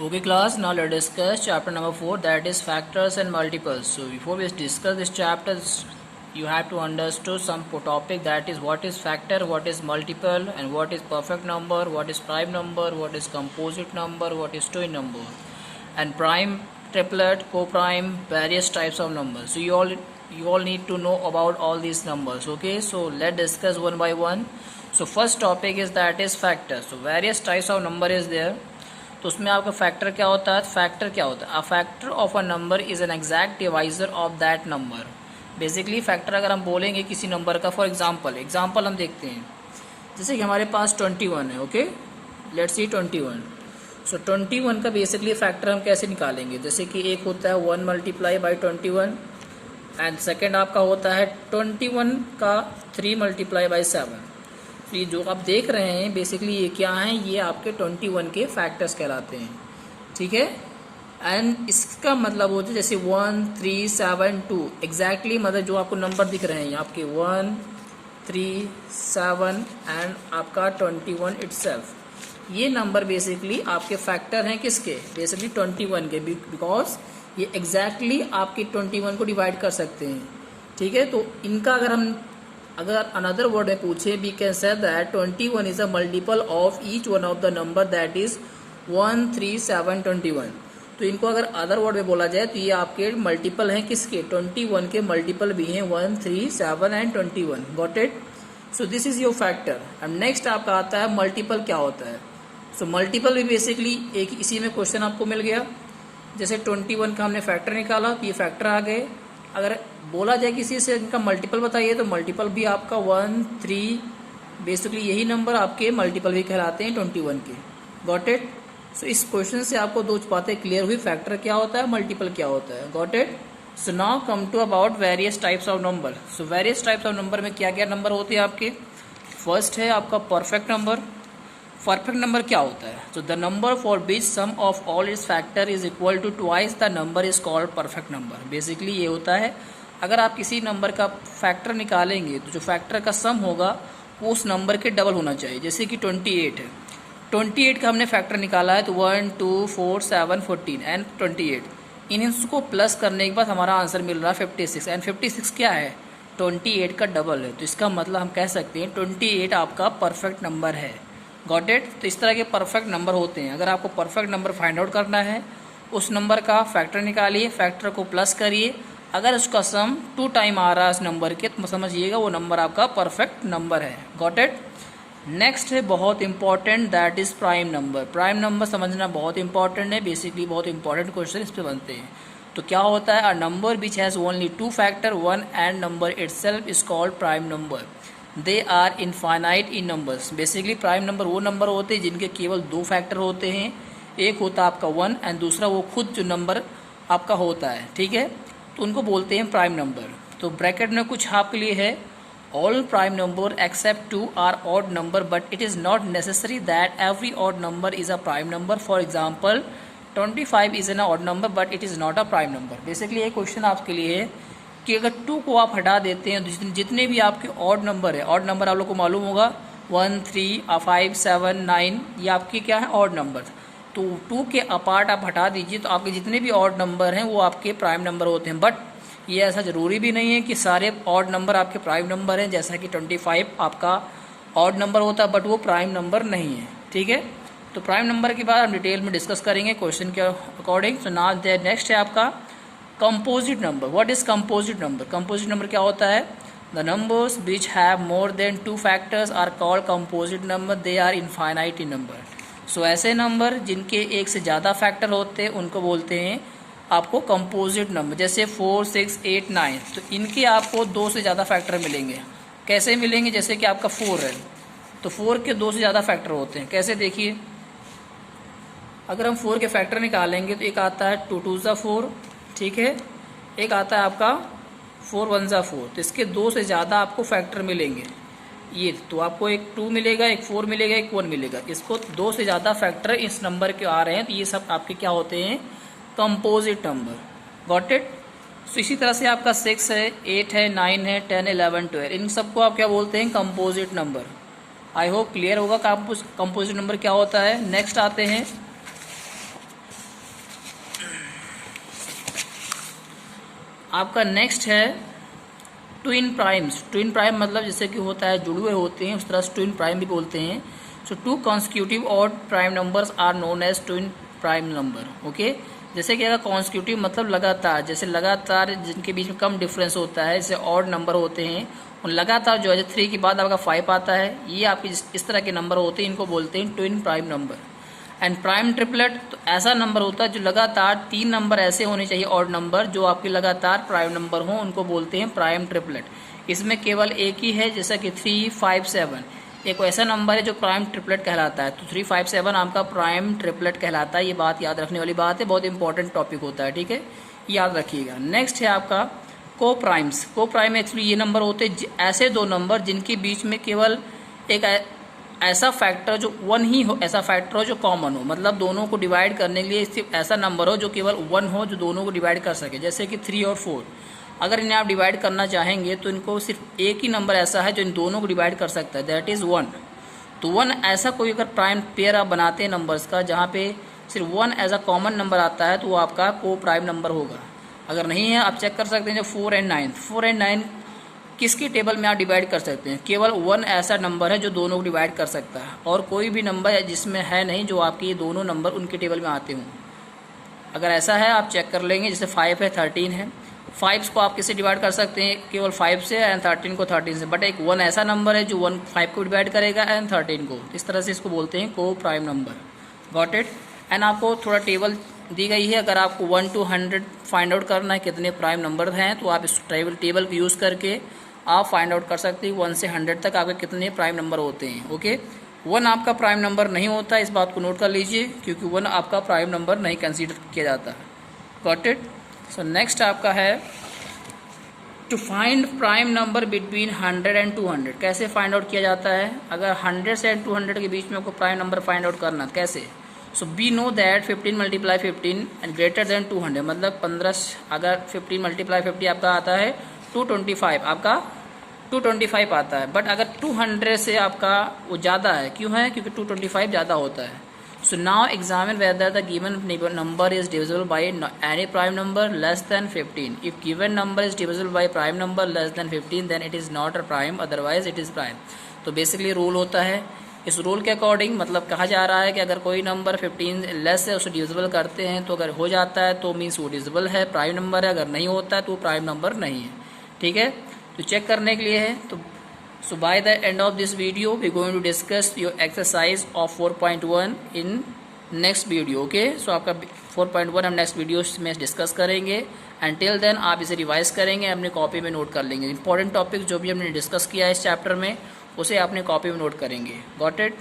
Okay class, now let's discuss chapter number 4, that is factors and multiples. So before we discuss this chapter, you have to understand some topic, that is what is factor, what is multiple, and what is perfect number, what is prime number, what is composite number, what is twin number, and prime, triplet, co-prime, various types of numbers. So you all need to know about all these numbers. Okay, so let's discuss one by one. So first topic is that is factor. So various types of number is there. तो उसमें आपका factor क्या होता है? Factor क्या होता है? A factor of a number is an exact divisor of that number. Basically factor अगर हम बोलेंगे किसी नंबर का, फॉर एग्जांपल हम देखते हैं, जैसे कि हमारे पास 21 है. Okay, let's see 21. सो 21 का बेसिकली फैक्टर हम कैसे निकालेंगे? जैसे कि एक होता है 1 मल्टीप्लाई बाई 21 एंड सेकेंड आपका होता है 21 का 3 मल्टीप्लाई बाई 7. ये जो आप देख रहे हैं बेसिकली ये क्या है? ये आपके 21 के फैक्टर्स कहलाते हैं. ठीक है, एंड इसका मतलब होता है जैसे 1 3 7 2 एग्जैक्टली, मतलब जो आपको नंबर दिख रहे हैं आपके 1 3 7 एंड आपका 21 इटसेल्फ, ये नंबर बेसिकली आपके फैक्टर हैं किसके? बेसिकली 21 के, बिकॉज ये एग्जैक्टली आपके 21 को डिवाइड कर सकते हैं. ठीक है, तो इनका अगर अनदर वर्ड में पूछे, we can say that 21 is a multiple of each one of the number that is 1 3 7 21. तो इनको अगर अदर वर्ड में बोला जाए तो ये आपके मल्टीपल हैं किसके? 21 के मल्टीपल भी हैं 1 3 7 and 21. Got it? So this is your factor. And next आपका आता है मल्टीपल. क्या होता है? सो मल्टीपल भी बेसिकली एक इसी में क्वेश्चन आपको मिल गया. जैसे 21 का हमने फैक्टर निकाला तो ये फैक्टर आ गए. अगर बोला जाए किसी से इनका मल्टीपल बताइए तो मल्टीपल भी आपका 1 3, बेसिकली यही नंबर आपके मल्टीपल भी कहलाते हैं 21 के. Got it? सो इस क्वेश्चन से आपको दो बातें क्लियर हुई, फैक्टर क्या होता है, मल्टीपल क्या होता है. Got it? So now come to about various types of number. So various types of number में क्या क्या नंबर होते हैं आपके? फर्स्ट है आपका परफेक्ट नंबर. परफेक्ट नंबर क्या होता है? तो the number for which sum of all its factor is equal to twice the number is called perfect number. Basically ये होता है अगर आप किसी नंबर का फैक्टर निकालेंगे तो जो फैक्टर का सम होगा वो उस नंबर के डबल होना चाहिए. जैसे कि 28 है, 28 का हमने फैक्टर निकाला है तो 1 2 4 7 14 एंड 28. इन इसको प्लस करने के बाद हमारा आंसर मिल रहा है 56. एंड 56 क्या है? 28 का डबल है. तो इसका मतलब हम कह सकते हैं 28 आपका परफेक्ट नंबर है. Got it? तो इस तरह के परफेक्ट नंबर होते हैं. अगर आपको परफेक्ट नंबर फाइंड आउट करना है, उस नंबर का फैक्टर निकालिए, फैक्टर को प्लस करिए. अगर उसका सम 2 टाइम आ रहा है इस नंबर के तो समझिएगा वो नंबर आपका परफेक्ट नंबर है. Got it? नेक्स्ट है बहुत important, that is prime number. Prime number समझना बहुत इंपॉर्टेंट है. बेसिकली बहुत इंपॉर्टेंट क्वेश्चन इस पे बनते हैं. तो क्या होता है? A number which has only 2 factor 1 and number itself is called prime number. They are infinite in numbers. Basically prime number वो नंबर होते हैं जिनके केवल 2 फैक्टर होते हैं. एक होता है आपका 1 एंड दूसरा वो खुद जो नंबर आपका होता है. ठीक है, तो उनको बोलते हैं प्राइम नंबर. तो ब्रैकेट में कुछ आपके लिए है, all prime number except 2 are odd number but it is not necessary that every odd number is a prime number. For example 25 is an odd number but it is not a prime number. Basically ये question आपके लिए है कि अगर 2 को आप हटा देते हैं तो जितने भी आपके ऑड नंबर है, ऑड नंबर आप लोग को मालूम होगा 1 3 5 7 9, ये आपके क्या है? Odd number. तो 2 के अपार्ट आप हटा दीजिए तो आपके जितने भी ऑड नंबर हैं वो आपके प्राइम नंबर होते हैं. बट ये ऐसा ज़रूरी भी नहीं है कि सारे ऑड नंबर आपके प्राइम नंबर हैं. जैसा कि 25 आपका ऑड नंबर होता है बट वो प्राइम नंबर नहीं है. ठीक है, तो प्राइम नंबर के बाद हम डिटेल में डिस्कस करेंगे क्वेश्चन के अकॉर्डिंग. सो नाउ नेक्स्ट है आपका composite number. What is composite number? Composite number क्या होता है? The numbers which have more than 2 factors are called composite number. They are infinite in number. So ऐसे number जिनके एक से ज़्यादा फैक्टर होते हैं उनको बोलते हैं आपको कंपोजिट नंबर. जैसे 4 6 8 9, तो इनके आपको 2 से ज़्यादा फैक्टर मिलेंगे. कैसे मिलेंगे? जैसे कि आपका 4 है तो 4 के 2 से ज़्यादा फैक्टर होते हैं. कैसे? देखिए, अगर हम 4 के फैक्टर निकालेंगे तो एक आता है 2 2 ज़ा 4. ठीक है, एक आता है आपका 4 1 ज़ा 4. तो इसके 2 से ज़्यादा आपको फैक्टर मिलेंगे. ये तो आपको एक 2 मिलेगा, एक 4 मिलेगा, एक 1 मिलेगा. इसको 2 से ज़्यादा फैक्टर इस नंबर के आ रहे हैं तो ये सब आपके क्या होते हैं? Composite number. Got it? So इसी तरह से आपका 6 है, 8 है, 9 है, 10 11 12, इन सबको आप क्या बोलते हैं? Composite number. I hope clear होगा कंपोजिट नंबर क्या होता है. नेक्स्ट आते हैं आपका नेक्स्ट है ट्विन प्राइम्स। ट्विन प्राइम मतलब जैसे कि होता है जुड़े हुए होते हैं, उस तरह से ट्विन प्राइम भी बोलते हैं। So two consecutive odd prime numbers are known as twin prime number. Okay, जैसे कि अगर कॉन्सिक्यूटिव मतलब लगातार, जैसे लगातार जिनके बीच में कम डिफरेंस होता है, जैसे ऑड नंबर होते हैं, उन लगातार जो है 3 के बाद आपका 5 आता है, ये आपके इस तरह के नंबर होते हैं, इनको बोलते हैं twin prime number. And prime triplet तो ऐसा नंबर होता है जो लगातार 3 नंबर ऐसे होने चाहिए ऑड नंबर जो आपके लगातार प्राइम नंबर हों, उनको बोलते हैं प्राइम ट्रिपलेट। इसमें केवल एक ही है, जैसा कि 3, 5, 7 एक ऐसा नंबर है जो प्राइम ट्रिपलेट कहलाता है। तो 3, 5, 7 आपका प्राइम ट्रिपलेट कहलाता है। ये बात याद रखने वाली बात है, बहुत इंपॉर्टेंट टॉपिक होता है, ठीक है, याद रखिएगा। नेक्स्ट है आपका को प्राइम्स। को प्राइम एक्चुअली ये नंबर होते हैं ऐसे दो नंबर जिनके बीच में केवल एक ऐसा फैक्टर जो 1 ही हो, ऐसा फैक्टर हो जो कॉमन हो, मतलब दोनों को डिवाइड करने के लिए सिर्फ ऐसा नंबर हो जो केवल 1 हो, जो दोनों को डिवाइड कर सके। जैसे कि 3 और 4 अगर इन्हें आप डिवाइड करना चाहेंगे तो इनको सिर्फ एक ही नंबर ऐसा है जो इन दोनों को डिवाइड कर सकता है, दैट इज़ 1। तो 1 ऐसा कोई अगर प्राइम पेयर आप बनाते हैं नंबर्स का जहाँ पे सिर्फ 1 एज अ कॉमन नंबर आता है तो वो आपका को प्राइम नंबर होगा। अगर नहीं है आप चेक कर सकते हैं जो 4 और 9, 4 और 9 किसकी टेबल में आप डिवाइड कर सकते हैं, केवल 1 ऐसा नंबर है जो दोनों को डिवाइड कर सकता है, और कोई भी नंबर है जिसमें है नहीं जो आपके ये दोनों नंबर उनके टेबल में आते हों। अगर ऐसा है आप चेक कर लेंगे, जैसे 5 है, 13 है, 5 को आप किससे डिवाइड कर सकते हैं, केवल 5 से, एंड 13 को 13 से, बट एक 1 ऐसा नंबर है जो 1 5 को डिवाइड करेगा एंड 13 को। इस तरह से इसको बोलते हैं को prime number. Got it. And आपको थोड़ा टेबल दी गई है, अगर आपको 1 to 100 फाइंड आउट करना है कितने प्राइम नंबर हैं तो आप इस टेबल को यूज़ करके आप फाइंड आउट कर सकते हैं 1 से 100 तक आपके कितने प्राइम नंबर होते हैं। ओके, 1 आपका प्राइम नंबर नहीं होता, इस बात को नोट कर लीजिए, क्योंकि 1 आपका प्राइम नंबर नहीं कंसीडर किया जाता है। Got it. सो नेक्स्ट आपका है to find prime number between 100 and 200। कैसे फाइंड आउट किया जाता है, अगर 100 से 200 के बीच में आपको प्राइम नंबर फाइंड आउट करना, कैसे। So we know that 15 × 15 and greater than 200, मतलब 15, अगर 15 × 50 आपका आता है 225, आपका 225 आता है, बट अगर 200 से आपका वो ज़्यादा है, क्यों है, क्योंकि 225 ज़्यादा होता है। So now examine whether the given number is divisible by any prime number less than 15। If given number is divisible by prime number less than 15 then it is not a prime, otherwise it is prime. तो basically rule होता है, इस rule के according मतलब कहा जा रहा है कि अगर कोई नंबर 15 लेस है उसे डिविजिबल करते हैं तो अगर हो जाता है तो मीन्स वो डिविजिबल है, प्राइम नंबर है, अगर नहीं होता है तो प्राइम नंबर नहीं है, ठीक है। तो चेक करने के लिए है, तो so by the end of this video we are going to discuss your exercise of 4.1 in next video। okay, so आपका 4.1 हम नेक्स्ट वीडियो में डिस्कस करेंगे। until then आप इसे रिवाइज करेंगे, अपनी कॉपी में नोट कर लेंगे। इंपॉर्टेंट टॉपिक जो भी हमने डिस्कस किया है इस चैप्टर में उसे अपने कॉपी में नोट करेंगे। Got it.